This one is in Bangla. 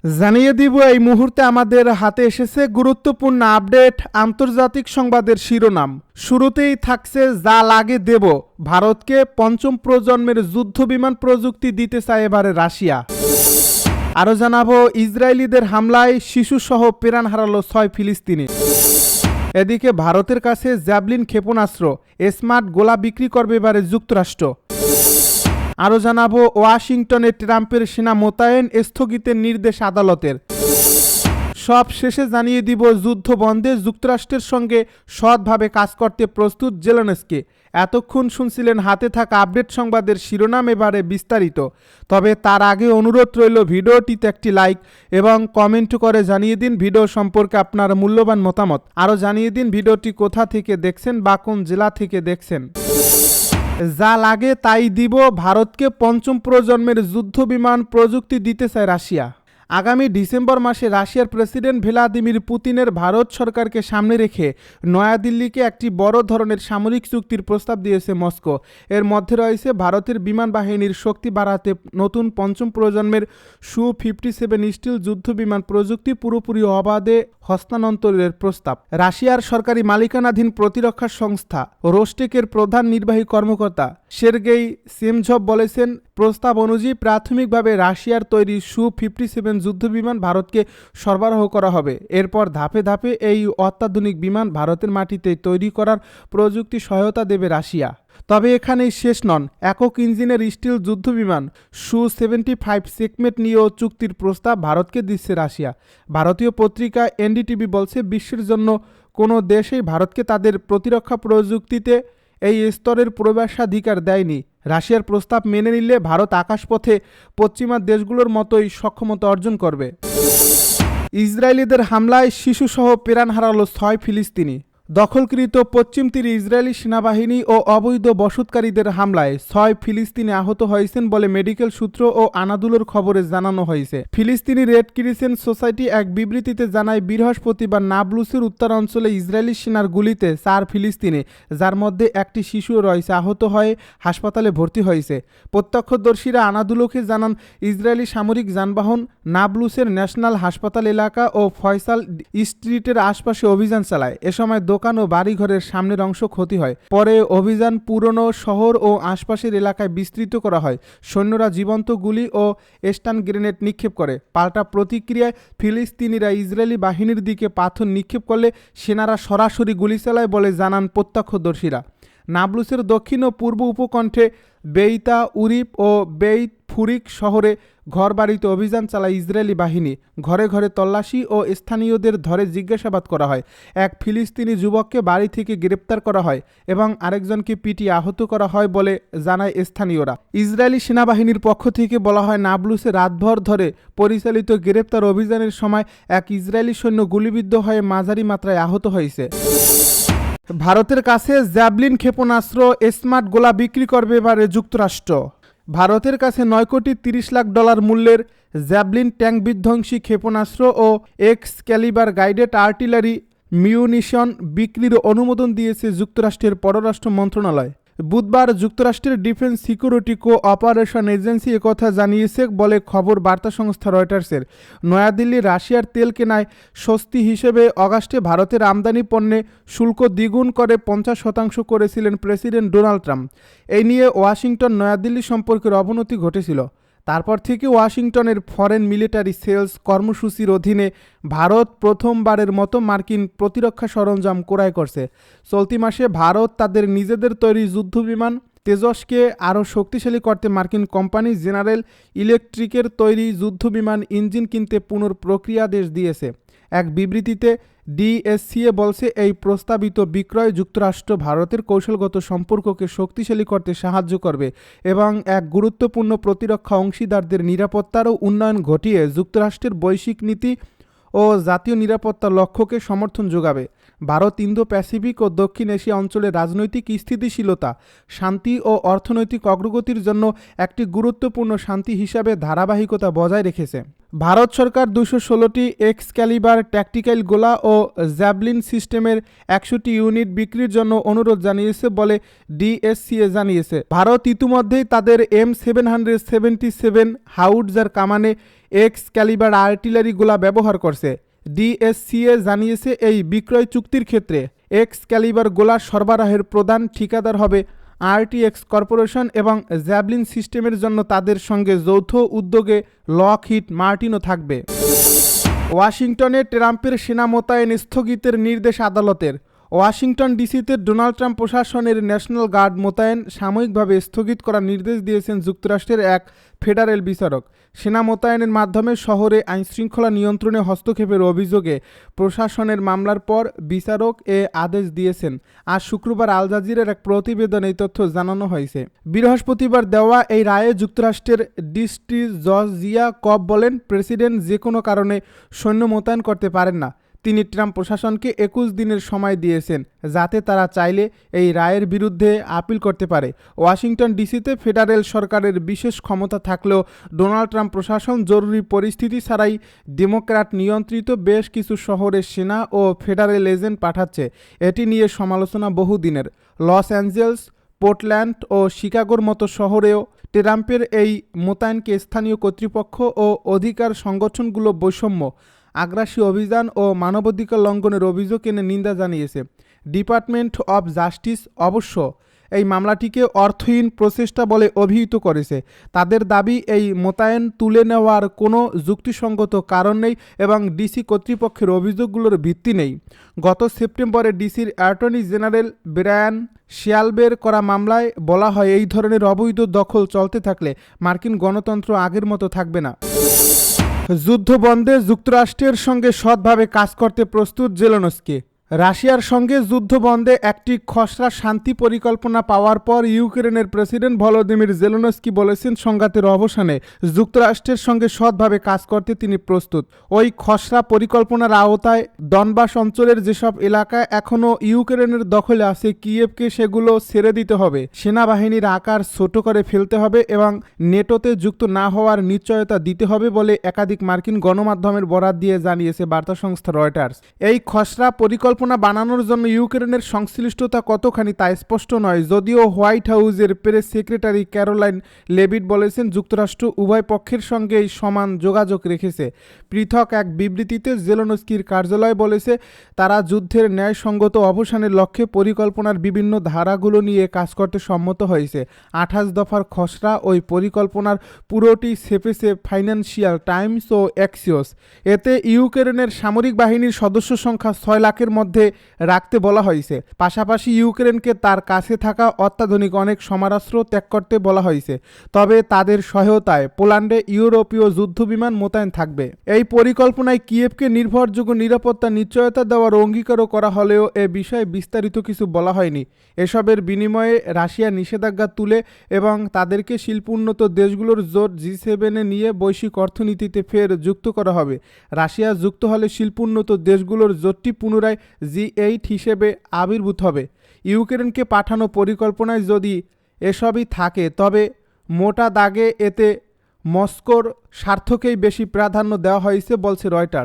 জানিয়ে দিব এই মুহূর্তে আমাদের হাতে এসেছে গুরুত্বপূর্ণ আপডেট আন্তর্জাতিক সংবাদের শিরোনাম। শুরুতেই থাকছে যা লাগে দেব, ভারতকে পঞ্চম প্রজন্মের যুদ্ধবিমান প্রযুক্তি দিতে চায় এবারে রাশিয়া। আরও জানাবো ইসরায়েলিদের হামলায় শিশুসহ প্রাণ হারালো 6 ফিলিস্তিনি। এদিকে ভারতের কাছে জ্যাভলিন ক্ষেপণাস্ত্র, স্মার্ট গোলা বিক্রি করবে এবারে যুক্তরাষ্ট্র। আরও জানাবো ওয়াশিংটনে ট্রাম্পের সেনা মোতায়েন স্থগিতের নির্দেশ আদালতের। সব শেষে জানিয়ে দিব যুদ্ধ বন্ধে যুক্তরাষ্ট্রের সঙ্গে সৎভাবে কাজ করতে প্রস্তুত জেলেনস্কি। এতক্ষণ শুনছিলেন হাতে থাকা আপডেট সংবাদের শিরোনাম, এবারে বিস্তারিত। তবে তার আগে অনুরোধ রইল ভিডিওটিতে একটি লাইক এবং কমেন্ট করে জানিয়ে দিন ভিডিও সম্পর্কে আপনার মূল্যবান মতামত। আরও জানিয়ে দিন ভিডিওটি কোথা থেকে দেখছেন বা কোন জেলা থেকে দেখছেন। যা লাগে তাই দিব, ভারতকে পঞ্চম প্রজন্মের যুদ্ধবিমান প্রযুক্তি দিতে চায় রাশিয়া। আগামী ডিসেম্বর মাসে রাশিয়ার প্রেসিডেন্ট ভ্লাদিমির পুতিনের ভারত সরকারকে সামনে রেখে নয়াদিল্লিকে একটি বড় ধরনের সামরিক চুক্তির প্রস্তাব দিয়েছে মস্কো। এর মধ্যে রয়েছে ভারতের বিমান বাহিনীর শক্তি বাড়াতে নতুন পঞ্চম প্রজন্মের Su-57 স্টিল যুদ্ধবিমান প্রযুক্তি পুরোপুরি অবাধে হস্তান্তরের প্রস্তাব। রাশিয়ার সরকারি মালিকানাধীন প্রতিরক্ষা সংস্থা রোস্টেকের প্রধান নির্বাহী কর্মকর্তা সের্গেই সেমঝভ বলেছেন, প্রস্তাব অনুযায়ী প্রাথমিকভাবে রাশিয়ার তৈরি Su-57 যুদ্ধবিমান ভারতকে সরবরাহ করা হবে। এরপর ধাপে ধাপে এই অত্যাধুনিক বিমান ভারতের মাটিতে তৈরি করার প্রযুক্তি সহায়তা দেবে রাশিয়া। তবে এখানেই শেষ নন। একক ইঞ্জিনের স্টিল যুদ্ধবিমান Su-75 সেগমেন্ট নিয়েও চুক্তির প্রস্তাব ভারতকে দিচ্ছে রাশিয়া। ভারতীয় পত্রিকা এনডিটিভি বলছে, বিশ্বের জন্য কোনো দেশই ভারতকে তাদের প্রতিরক্ষা প্রযুক্তিতে এই স্তরের প্রবেশাধিকার দেয়নি। রাশিয়ার প্রস্তাব মেনে নিলে ভারত আকাশপথে পশ্চিমা দেশগুলোর মতোই সক্ষমতা অর্জন করবে। ইসরায়েলিদের হামলায় শিশুসহ প্রাণ হারালো 6 ফিলিস্তিনি। দখলকৃত পশ্চিম তীরে ইসরায়েলি সেনাবাহিনী ও অবৈধ বসতকারীদের হামলায় 6 ফিলিস্তিনি আহত হয়েছেন বলে মেডিকেল সূত্র ও আনাদুলোর খবরে জানানো হয়েছে। ফিলিস্তিনি রেড ক্রিসেন্ট সোসাইটি এক বিবৃতিতে জানায়, বৃহস্পতিবার নাবলুসের উত্তরাঞ্চলে ইসরায়েলি সেনার গুলিতে 4 ফিলিস্তিনি, যার মধ্যে একটি শিশুও রয়েছে, আহত হয়ে হাসপাতালে ভর্তি হয়েছে। প্রত্যক্ষদর্শীরা আনাদুলোকে জানান, ইসরায়েলি সামরিক যানবাহন নাবলুসের ন্যাশনাল হাসপাতাল এলাকা ও ফয়সাল স্ট্রিটের আশপাশে অভিযান চালায়। এ সময় দোকান ও বাড়িঘরের সামনের অংশ ক্ষতি হয়। পরে অভিযান পুরনো শহর ও আশপাশের এলাকায় বিস্তৃত করা হয়। সৈন্যরা জীবন্ত গুলি ও স্টান গ্রেনেড নিক্ষেপ করে। পাল্টা প্রতিক্রিয়ায় ফিলিস্তিনিরা ইসরায়েলি বাহিনীর দিকে পাথর নিক্ষেপ করলে সেনারা সরাসরি গুলি চালায় বলে জানান প্রত্যক্ষদর্শীরা। নাবলুসের দক্ষিণ ও পূর্ব উপকণ্ঠে বেইতা উরিপ ও বেইত ফুরিক শহরে ঘরবাড়িতে অভিযান চালায় ইসরায়েলি বাহিনী। ঘরে ঘরে তল্লাশি ও স্থানীয়দের ধরে জিজ্ঞাসাবাদ করা হয়। এক ফিলিস্তিনি যুবককে বাড়ি থেকে গ্রেপ্তার করা হয় এবং আরেকজনকে পিটিয়ে আহত করা হয় বলে জানায় স্থানীয়রা। ইসরায়েলি সেনাবাহিনীর পক্ষ থেকে বলা হয়, নাবলুসে রাতভর ধরে পরিচালিত গ্রেপ্তার অভিযানের সময় এক ইসরায়েলি সৈন্য গুলিবিদ্ধ হয়ে মাঝারি মাত্রায় আহত হয়েছে। ভারতের কাছে জ্যাভলিন ক্ষেপণাস্ত্র, স্মার্ট গোলা বিক্রি করবে এবারে যুক্তরাষ্ট্র। ভারতের কাছে $9.30 লাখ মূল্যের জ্যাভলিন ট্যাঙ্ক বিধ্বংসী ক্ষেপণাস্ত্র ও এক্সক্যালিবার গাইডেড আর্টিলারি মিউনিশন বিক্রির অনুমোদন দিয়েছে যুক্তরাষ্ট্রের পররাষ্ট্র মন্ত্রণালয়। বুধবার যুক্তরাষ্ট্রের ডিফেন্স সিকিউরিটি কোঅপারেশন এজেন্সি একথা জানিয়েছে বলে খবর বার্তা সংস্থা রয়টার্সের। নয়াদিল্লি রাশিয়ার তেল কেনায় স্বস্তি হিসেবে অগাস্টে ভারতের আমদানি পণ্যে শুল্ক দ্বিগুণ করে 50% করেছিলেন প্রেসিডেন্ট ডোনাল্ড ট্রাম্প। এই নিয়ে ওয়াশিংটন নয়াদিল্লি সম্পর্কের অবনতি ঘটেছিল। তারপর থেকে ওয়াশিংটনের ফরেন মিলিটারি সেলস কর্মসূচির অধীনে ভারত প্রথমবারের মতো মার্কিন প্রতিরক্ষা সরঞ্জাম ক্রয় করছে। চলতি মাসে ভারত তাদের নিজেদের তৈরি যুদ্ধবিমান তেজসকে আরও শক্তিশালী করতে মার্কিন কোম্পানি জেনারেল ইলেকট্রিকের তৈরি যুদ্ধবিমান ইঞ্জিন কিনতে পুনঃপ্রক্রিয়াদেশ দিয়েছে। এক বিবৃতিতে ডিএসসিএ বলছে, এই প্রস্তাবিত বিক্রয় যুক্তরাষ্ট্র ভারতের কৌশলগত সম্পর্ককে শক্তিশালী করতে সাহায্য করবে এবং এক গুরুত্বপূর্ণ প্রতিরক্ষা অংশীদারদের নিরাপত্তারও উন্নয়ন ঘটিয়ে যুক্তরাষ্ট্রের বৈশ্বিক নীতি ও জাতীয় নিরাপত্তা লক্ষ্যকে সমর্থন যোগাবে। ভারত ইন্দো প্যাসিফিক ও দক্ষিণ এশিয়া অঞ্চলের রাজনৈতিক স্থিতিশীলতা, শান্তি ও অর্থনৈতিক অগ্রগতির জন্য একটি গুরুত্বপূর্ণ শান্তি হিসাবে ধারাবাহিকতা বজায় রেখেছে। ভারত সরকার 216টি এক্সক্যালিবার ট্যাকটিক্যাল গোলা ও জ্যাভলিন সিস্টেমের 100টি ইউনিট বিক্রির জন্য অনুরোধ জানিয়েছে বলে ডিএসসিএ জানিয়েছে। ভারত ইতিমধ্যেই তাদের M777 হাউটজার কামানে এক্সক্যালিবার আর্টিলারি গোলা ব্যবহার করছে। ডিএসসিএ জানিয়েছে এই বিক্রয় চুক্তির ক্ষেত্রে এক্সক্যালিবার গোলা সরবরাহের প্রধান ঠিকাদার হবে আরটিএক্স কর্পোরেশন এবং জ্যাভলিন সিস্টেমের জন্য তাদের সঙ্গে যৌথ উদ্যোগে লকহিড মার্টিনও থাকবে। ওয়াশিংটনে ট্রাম্পের সেনা মোতায়েন স্থগিতের নির্দেশ আদালতের। ওয়াশিংটন ডিসিতে ডোনাল্ড ট্রাম্প প্রশাসনের ন্যাশনাল গার্ড মোতায়েন সাময়িকভাবে স্থগিত করার নির্দেশ দিয়েছেন যুক্তরাষ্ট্রের এক ফেডারেল বিচারক। সেনা মোতায়েনের মাধ্যমে শহরে আইনশৃঙ্খলা নিয়ন্ত্রণে হস্তক্ষেপের অভিযোগে প্রশাসনের মামলার পর বিচারক এ আদেশ দিয়েছেন। আজ শুক্রবার আল জাজিরার এক প্রতিবেদনে এই তথ্য জানানো হয়েছে। বৃহস্পতিবার দেওয়া এই রায়ে যুক্তরাষ্ট্রের ডিস্ট্রিক্ট জজ জিয়া কব বলেন, প্রেসিডেন্ট যে কোনো কারণে সৈন্য মোতায়েন করতে পারেন না। তিনি ট্রাম্প প্রশাসনকে 21 দিনের সময় দিয়েছেন যাতে তারা চাইলে এই রায়ের বিরুদ্ধে আপিল করতে পারে। ওয়াশিংটন ডিসিতে ফেডারেল সরকারের বিশেষ ক্ষমতা থাকলেও ডোনাল্ড ট্রাম্প প্রশাসন জরুরি পরিস্থিতি ছাড়াই ডেমোক্র্যাট নিয়ন্ত্রিত বেশ কিছু শহরে সেনা ও ফেডারেল এজেন্ট পাঠাচ্ছে। এটি নিয়ে সমালোচনা বহুদিনের। লস অ্যাঞ্জেলস, পোর্টল্যান্ড ও শিকাগোর মতো শহরেও ট্রাম্পের এই মোতায়েনকে স্থানীয় কর্তৃপক্ষ ও অধিকার সংগঠনগুলো বৈষম্য, আগ্রাসী অভিযান ও মানবাধিকার লঙ্ঘনের অভিযোগ এনে নিন্দা জানিয়েছে। ডিপার্টমেন্ট অব জাস্টিস অবশ্য এই মামলাটিকে অর্থহীন প্রচেষ্টা বলে অভিহিত করেছে। তাদের দাবি, এই মোতায়েন তুলে নেওয়ার কোনো যুক্তিসঙ্গত কারণ নেই এবং ডিসি কর্তৃপক্ষের অভিযোগগুলোর ভিত্তি নেই। গত সেপ্টেম্বরে ডিসির অ্যাটর্নি জেনারেল ব্রায়ান শিয়ালবের করা মামলায় বলা হয়, এই ধরনের অবৈধ দখল চলতে থাকলে মার্কিন গণতন্ত্র আগের মতো থাকবে না। যুদ্ধবন্ধে যুক্তরাষ্ট্রের সঙ্গে সৎভাবে কাজ করতে প্রস্তুত জেলেনস্কি। রাশিয়ার সঙ্গে যুদ্ধবন্ধে একটি খসড়া শান্তি পরিকল্পনা পাওয়ার পর ইউক্রেনের প্রেসিডেন্ট ভলোদিমির জেলেনস্কি বলেছেন, সংঘাতের অবসানে যুক্তরাষ্ট্রের সঙ্গে সৎভাবে কাজ করতে তিনি প্রস্তুত। ওই খসড়া পরিকল্পনার আওতায় ডনবাস অঞ্চলের যেসব এলাকা এখনও ইউক্রেনের দখলে আছে, কিয়েভকে সেগুলো ছেড়ে দিতে হবে, সেনাবাহিনীর আকার ছোট করে ফেলতে হবে এবং নেটোতে যুক্ত না হওয়ার নিশ্চয়তা দিতে হবে বলে একাধিক মার্কিন গণমাধ্যমের বরাত দিয়ে জানিয়েছে বার্তা সংস্থা রয়টার্স। এই খসড়া পরিকল্পনা বানানোর জন্য ইউক্রেনের সংশ্লিষ্টতা কতখানি তা স্পষ্ট নয়, যদিও হোয়াইট হাউসের প্রেস সেক্রেটারি ক্যারোলাইন লেভিট বলেছেন, যুক্তরাষ্ট্র উভয় পক্ষের সঙ্গেই সমান যোগাযোগ রেখেছে। পৃথক এক বিবৃতিতে জেলেনস্কির কার্যালয় বলেছে, তারা যুদ্ধের ন্যায়সঙ্গত অবসানের লক্ষ্যে পরিকল্পনার বিভিন্ন ধারাগুলো নিয়ে কাজ করতে সম্মত হয়েছে। 28 দফার খসড়া ওই পরিকল্পনার পুরোটি ছেপেছে ফাইন্যান্সিয়াল টাইমস ও এক্সিওস। এতে ইউক্রেনের সামরিক বাহিনীর সদস্য সংখ্যা 6 লাখের মধ্যে রাখতে বলা হয়েছে। পাশাপাশি ইউক্রেনকে তার কাছে থাকা অত্যাধুনিক অনেক সমরাস্ত্র ত্যাগ করতে বলা হয়েছে। তবে তাদের সহায়তায় পোল্যান্ডে ইউরোপীয় যুদ্ধবিমান মোতায়েন থাকবে। এই পরিকল্পনায় কিয়েভকে নির্ভরযোগ্য নিরাপত্তা নিশ্চয়তা দেওয়ার অঙ্গীকারও করা হলেও এ বিষয়ে বিস্তারিত কিছু বলা হয়নি। এসবের বিনিময়ে রাশিয়া নিষেধাজ্ঞা তুলে এবং তাদেরকে শিল্পোন্নত দেশগুলোর জোট G7-এ নিয়ে বৈশ্বিক অর্থনীতিতে ফের যুক্ত করা হবে। রাশিয়া যুক্ত হলে শিল্পোন্নত দেশগুলোর জোটটি পুনরায় G8 হিসেবে আবির্ভূত হবে। ইউক্রেনকে পাঠানো পরিকল্পনায় যদি এসবই থাকে তবে মোটা দাগে এতে মস্কোর স্বার্থকেই বেশি প্রাধান্য দেওয়া হয়েছে বলছে রয়টার্স।